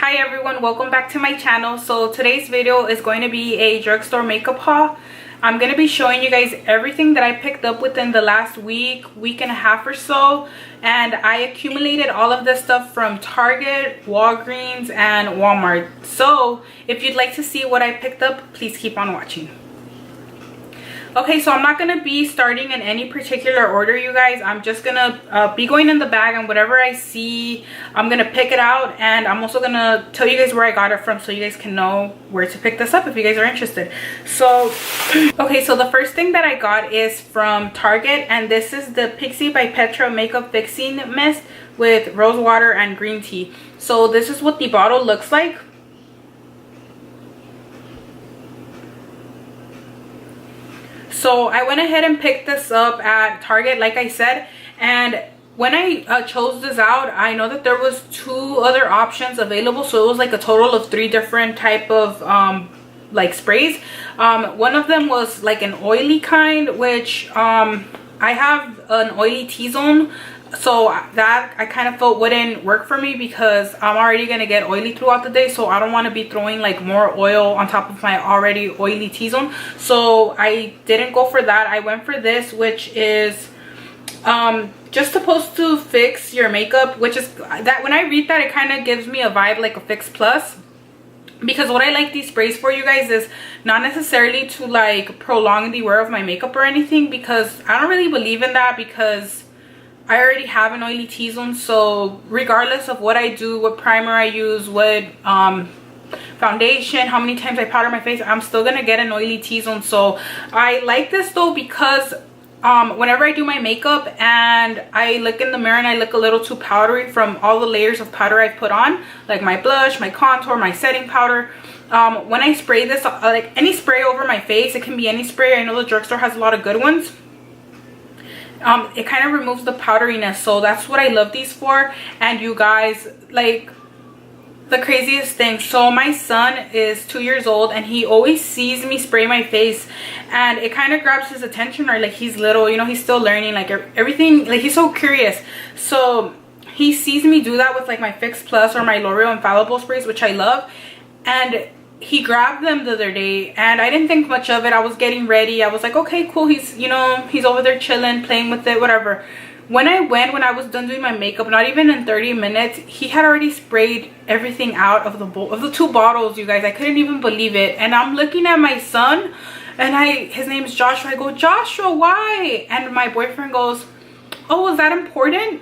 Hi everyone, welcome back to my channel. So today's video is going to be a drugstore makeup haul. I'm going to be showing you guys everything that I picked up within the last week and a half or so, and I accumulated all of this stuff from Target, Walgreens, and Walmart. So if you'd like to see what I picked up, please keep on watching. Okay, so I'm not going to be starting in any particular order, you guys. I'm just going to be going in the bag, and whatever I see, I'm going to pick it out. And I'm also going to tell you guys where I got it from so you guys can know where to pick this up if you guys are interested. So, okay, so the first thing that I got is from Target. And this is the Pixie by Petra Makeup Fixing Mist with rose water and green tea. So this is what the bottle looks like. So I went ahead and picked this up at Target, like I said, and when I chose this out, I know that there was 2 other options available, so it was like a total of 3 different type of like sprays. One of them was like an oily kind, which I have an oily T-zone, so that I kind of felt wouldn't work for me because I'm already gonna get oily throughout the day, so I don't want to be throwing like more oil on top of my already oily T-zone. So I didn't go for that. I went for this, which is just supposed to fix your makeup, which is that when I read that, it kind of gives me a vibe like a Fix Plus. Because what I like these sprays for, you guys, is not necessarily to like prolong the wear of my makeup or anything, because I don't really believe in that, because I already have an oily T-zone. So regardless of what I do, what primer I use, what foundation, how many times I powder my face, I'm still gonna get an oily T-zone. So I like this though, because whenever I do my makeup and I look in the mirror and I look a little too powdery from all the layers of powder I've put on, like my blush, my contour, my setting powder, when I spray this, like any spray over my face, it can be any spray. I know the drugstore has a lot of good ones. It kind of removes the powderiness, so that's what I love these for. And you guys, like, the craziest thing, so my son is 2 years old and he always sees me spray my face, and it kind of grabs his attention, or like he's little, you know, he's still learning, like everything, like he's so curious. So he sees me do that with like my Fix Plus or my L'Oreal Infallible sprays, which I love, and he grabbed them the other day, and I didn't think much of it. I was getting ready, I was like, okay, cool, he's, you know, he's over there chilling, playing with it, whatever. When I was done doing my makeup, not even in 30 minutes, he had already sprayed everything out of the 2 bottles, you guys. I couldn't even believe it. And I'm looking at my son, and his name's Joshua. I go, Joshua, why? And my boyfriend goes, oh, was that important?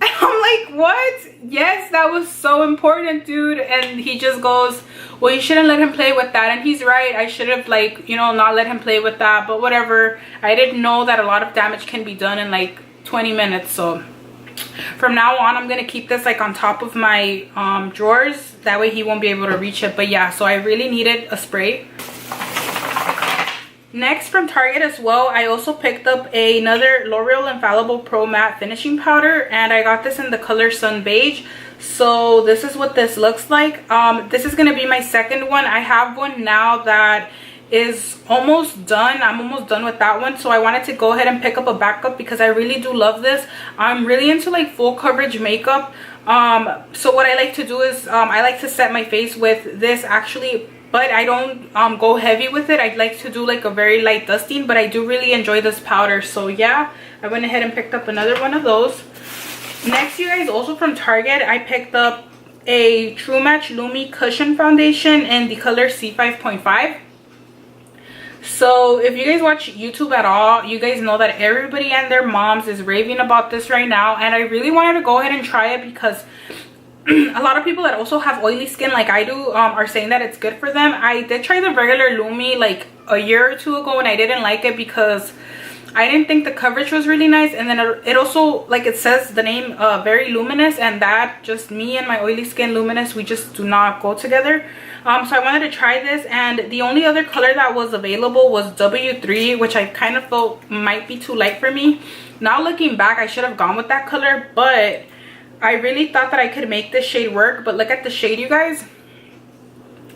And I'm like, what? Yes, that was so important, dude. And he just goes, well, you shouldn't let him play with that. And he's right. I should have, like, you know, not let him play with that, but whatever. I didn't know that a lot of damage can be done in like 20 minutes. So from now on, I'm gonna keep this like on top of my drawers, that way he won't be able to reach it. But yeah, so I really needed a spray. Next, from Target as well, I also picked up another L'Oreal Infallible Pro Matte Finishing Powder, and I got this in the color Sun Beige. So this is what this looks like. This is gonna be my second one. I have one now that is almost done. I'm almost done with that one, so I wanted to go ahead and pick up a backup because I really do love this. I'm really into like full coverage makeup. So what I like to do is I like to set my face with this actually, but I don't go heavy with it. I'd like to do like a very light dusting, but I do really enjoy this powder. So yeah, I went ahead and picked up another one of those. Next, you guys, also from Target, I picked up a True Match Lumi Cushion Foundation in the color C5.5. So if you guys watch YouTube at all, you guys know that everybody and their moms is raving about this right now, and I really wanted to go ahead and try it because a lot of people that also have oily skin like I do are saying that it's good for them. I did try the regular Lumi like a year or 2 ago, and I didn't like it because I didn't think the coverage was really nice, and then it also, like it says the name, very luminous, and that, just me and my oily skin, luminous, we just do not go together. So I wanted to try this, and the only other color that was available was W3, which I kind of felt might be too light for me. Now looking back, I should have gone with that color, but I really thought that I could make this shade work. But look at the shade, you guys.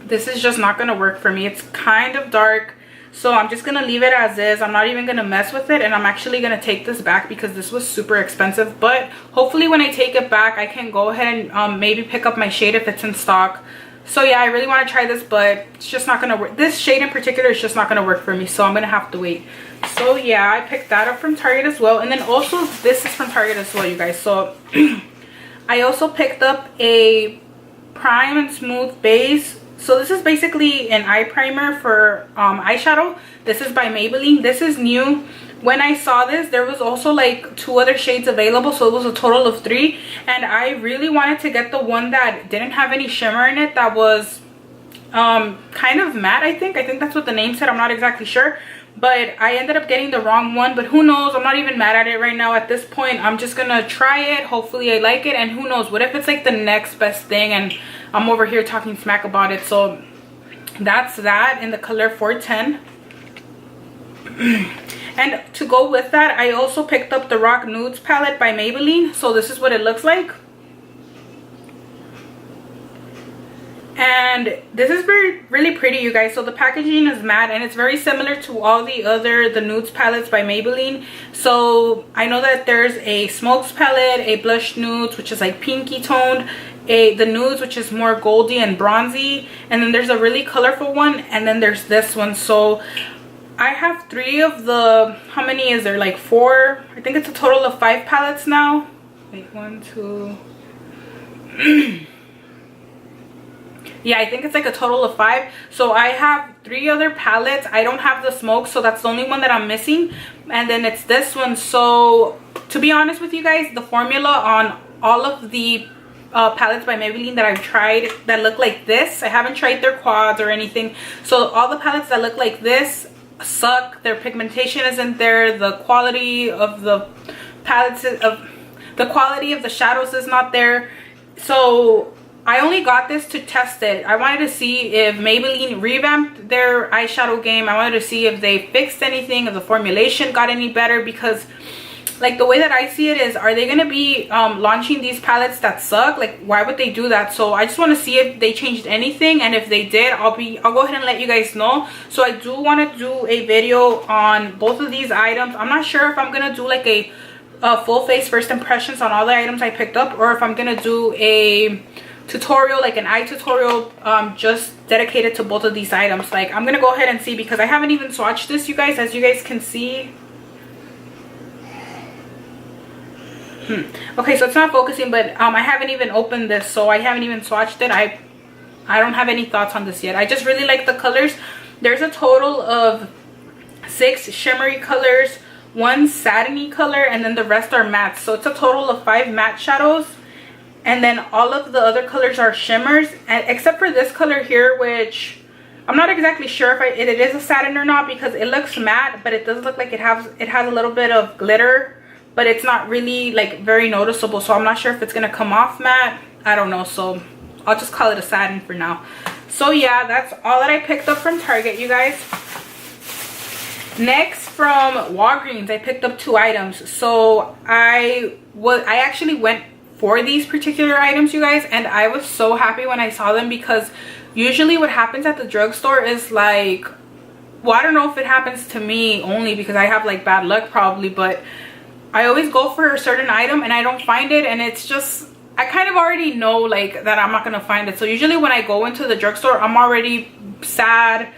This is just not going to work for me. It's kind of dark. So I'm just gonna leave it as is. I'm not even gonna mess with it, and I'm actually gonna take this back because this was super expensive. But hopefully when I take it back, I can go ahead and maybe pick up my shade if it's in stock. So yeah, I really want to try this, but it's just not gonna work. This shade in particular is just not gonna work for me, so I'm gonna have to wait. So yeah, I picked that up from Target as well. And then also this is from Target as well, you guys. So I also picked up a prime and smooth base. So this is basically an eye primer for eyeshadow. This is by Maybelline. This is new. When I saw this, there was also like 2 other shades available, so it was a total of 3. And I really wanted to get the one that didn't have any shimmer in it, that was kind of matte. I think that's what the name said. I'm not exactly sure, but I ended up getting the wrong one. But who knows, I'm not even mad at it right now. At this point, I'm just gonna try it. Hopefully I like it, and who knows, what if it's like the next best thing and I'm over here talking smack about it. So that's that in the color 410. And to go with that, I also picked up the Rock Nudes palette by Maybelline. So this is what it looks like. And this is really pretty, you guys. So the packaging is matte, and it's very similar to all the nudes palettes by Maybelline. So I know that there's a smokes palette, a blush nudes, which is like pinky toned, the nudes, which is more goldy and bronzy, and then there's a really colorful one, and then there's this one. So I have 3 of the, how many is there, like 4? I think it's a total of 5 palettes now. Wait, 1, 2 yeah, I think it's like a total of 5. So I have 3 other palettes. I don't have the smoke, so that's the only one that I'm missing, and then it's this one. So to be honest with you guys, the formula on all of the palettes by Maybelline that I've tried that look like this, I haven't tried their quads or anything, so all the palettes that look like this suck. Their pigmentation isn't there, the quality of the palettes the quality of the shadows is not there. So I only got this to test it. I wanted to see if Maybelline revamped their eyeshadow game. I wanted to see if they fixed anything, if the formulation got any better, because like the way that I see it is, are they gonna be launching these palettes that suck? Like, why would they do that? So I just want to see if they changed anything, and if they did, I'll go ahead and let you guys know. So I do want to do a video on both of these items. I'm not sure if I'm gonna do like a full face first impressions on all the items I picked up, or if I'm gonna do a tutorial, like an eye tutorial, just dedicated to both of these items. Like, I'm gonna go ahead and see, because I haven't even swatched this, you guys, as you guys can see. Okay, so it's not focusing, but I haven't even opened this, so I haven't even swatched it. I don't have any thoughts on this yet. I just really like the colors. There's a total of 6 shimmery colors, 1 satiny color, and then the rest are mattes. So it's a total of 5 matte shadows, and then all of the other colors are shimmers, and except for this color here, which I'm not exactly sure if it is a satin or not, because it looks matte, but it does look like it has a little bit of glitter, but it's not really like very noticeable. So I'm not sure if it's gonna come off matte. I don't know, so I'll just call it a satin for now. So yeah, that's all that I picked up from Target, you guys. Next, from Walgreens, I picked up 2 items. So I actually went for these particular items, you guys, and I was so happy when I saw them, because usually what happens at the drugstore is like, well, I don't know if it happens to me only because I have like bad luck probably, but I always go for a certain item and I don't find it, and it's just, I kind of already know like that I'm not gonna find it. So usually when I go into the drugstore, I'm already sad,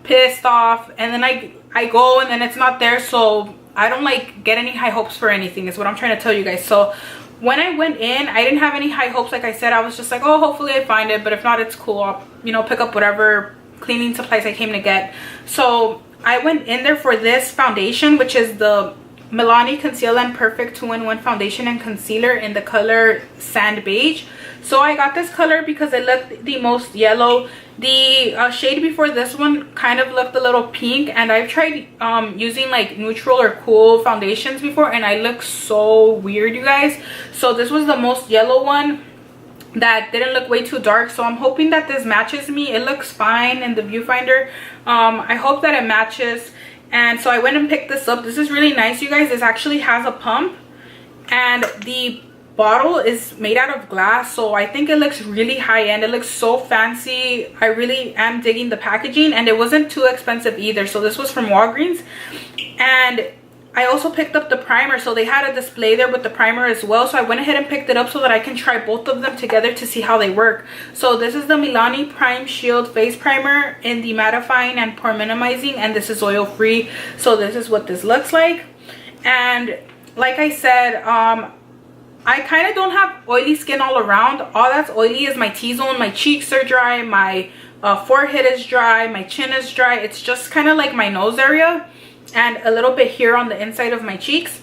pissed off, and then I go and then it's not there. So I don't like get any high hopes for anything, is what I'm trying to tell you guys. So when I went in, I didn't have any high hopes. Like I said, I was just like, oh, hopefully I find it, but if not, it's cool. I'll, you know, pick up whatever cleaning supplies I came to get. So I went in there for this foundation, which is the Milani Conceal and Perfect 2-in-1 foundation and concealer in the color Sand Beige. So I got this color because it looked the most yellow. The shade before this one kind of looked a little pink, and I've tried using like neutral or cool foundations before, and I look so weird, you guys. So this was the most yellow one that didn't look way too dark. So I'm hoping that this matches me. It looks fine in the viewfinder. I hope that it matches. And so I went and picked this up. This is really nice, you guys. This actually has a pump, and the bottle is made out of glass, so I think it looks really high-end. It looks so fancy. I really am digging the packaging, and it wasn't too expensive either. So this was from Walgreens. And I also picked up the primer, so they had a display there with the primer as well, so I went ahead and picked it up so that I can try both of them together to see how they work. So this is the Milani Prime Shield Face Primer in the mattifying and pore minimizing, and this is oil free. So this is what this looks like. And like I said, I kind of don't have oily skin all around. All that's oily is my T-zone. My cheeks are dry, my forehead is dry, my chin is dry. It's just kind of like my nose area and a little bit here on the inside of my cheeks.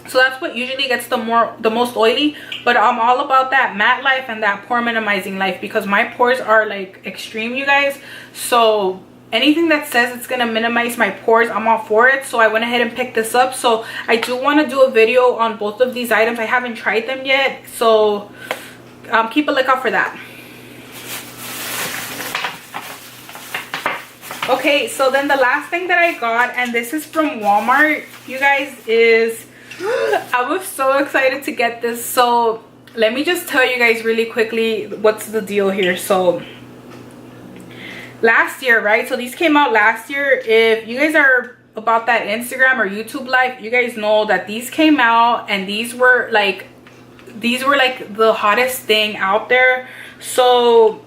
So that's what usually gets the most oily. But I'm all about that matte life and that pore minimizing life, because my pores are like extreme, you guys. So anything that says it's gonna minimize my pores, I'm all for it. So I went ahead and picked this up. So I do want to do a video on both of these items. I haven't tried them yet, so keep a lookout for that. Okay, so then the last thing that I got, and this is from Walmart, you guys, is I was so excited to get this. So let me just tell you guys really quickly what's the deal here. So last year, right, so these came out last year. If you guys are about that Instagram or YouTube life, you guys know that these came out, and these were like the hottest thing out there. So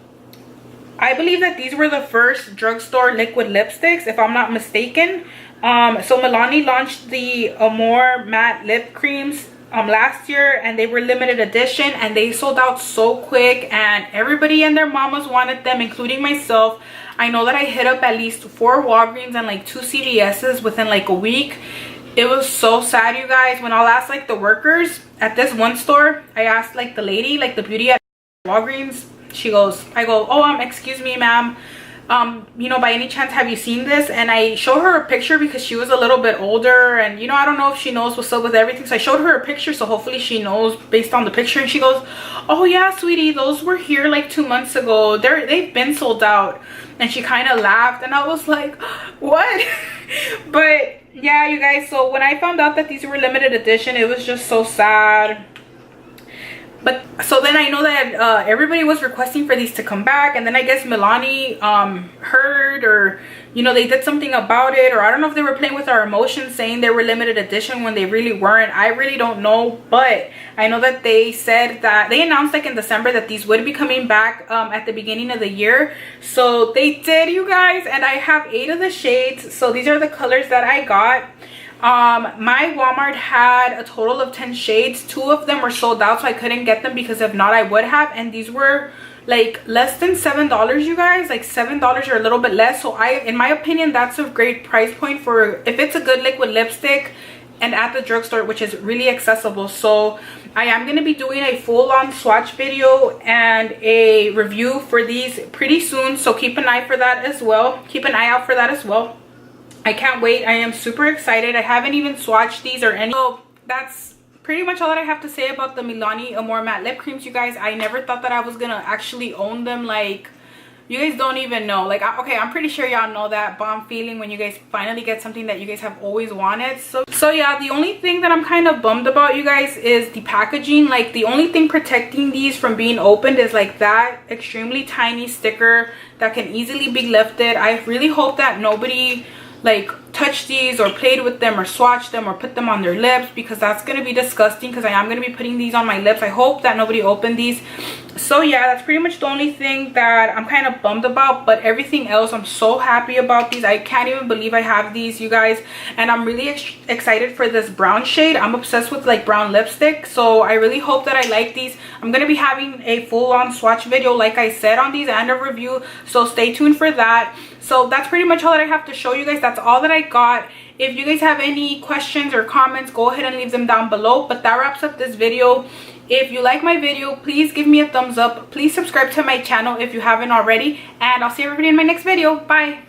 I believe that these were the first drugstore liquid lipsticks, if I'm not mistaken. So Milani launched the Amore matte lip creams last year, and they were limited edition, and they sold out so quick, and everybody and their mamas wanted them, including myself. I know that I hit up at least 4 Walgreens and like 2 CVS's within like a week. It was so sad, you guys. When I'll ask like the workers at this one store, I asked like the lady, like the beauty at Walgreens, I go, oh, excuse me, ma'am, you know, by any chance have you seen this? And I show her a picture because she was a little bit older, and you know, I don't know if she knows what's up with everything, so I showed her a picture, so hopefully she knows based on the picture. And she goes, oh yeah, sweetie, those were here like 2 months ago. They've been sold out. And she kind of laughed, and I was like, what? But yeah, you guys, so when I found out that these were limited edition, it was just so sad. But so then I know that everybody was requesting for these to come back, and then I guess Milani heard, or you know, they did something about it, or I don't know if they were playing with our emotions saying they were limited edition when they really weren't. I really don't know, but I know that they said that they announced like in December that these would be coming back at the beginning of the year. So they did, you guys, and I have 8 of the shades. So these are the colors that I got. My Walmart had a total of 10 shades. 2 of them were sold out, so I couldn't get them, because if not I would have. And these were like less than $7, you guys, like $7 or a little bit less. So in my opinion, that's a great price point for if it's a good liquid lipstick and at the drugstore, which is really accessible. So I am going to be doing a full-on swatch video and a review for these pretty soon, so keep an eye for that as well. Keep an eye out for that as well. I can't wait. I am super excited. I haven't even swatched these or any. So that's pretty much all that I have to say about the Milani Amore matte lip creams, you guys. I never thought that I was gonna actually own them. Like, you guys don't even know. Like, okay, I'm pretty sure y'all know that bomb feeling when you guys finally get something that you guys have always wanted. So yeah, the only thing that I'm kind of bummed about, you guys, is the packaging. Like, the only thing protecting these from being opened is like that extremely tiny sticker that can easily be lifted. I really hope that nobody like touch these or played with them or swatched them or put them on their lips, because that's going to be disgusting, because I am going to be putting these on my lips. I hope that nobody opened these. So yeah, that's pretty much the only thing that I'm kind of bummed about, but everything else I'm so happy about these. I can't even believe I have these, you guys, and I'm really excited for this brown shade. I'm obsessed with like brown lipstick, so I really hope that I like these. I'm going to be having a full-on swatch video, like I said, on these, and a review, so stay tuned for that. So that's pretty much all that I have to show you guys. That's all that I got. If you guys have any questions or comments, go ahead and leave them down below. But that wraps up this video. If you like my video, please give me a thumbs up. Please subscribe to my channel if you haven't already. And I'll see everybody in my next video. Bye.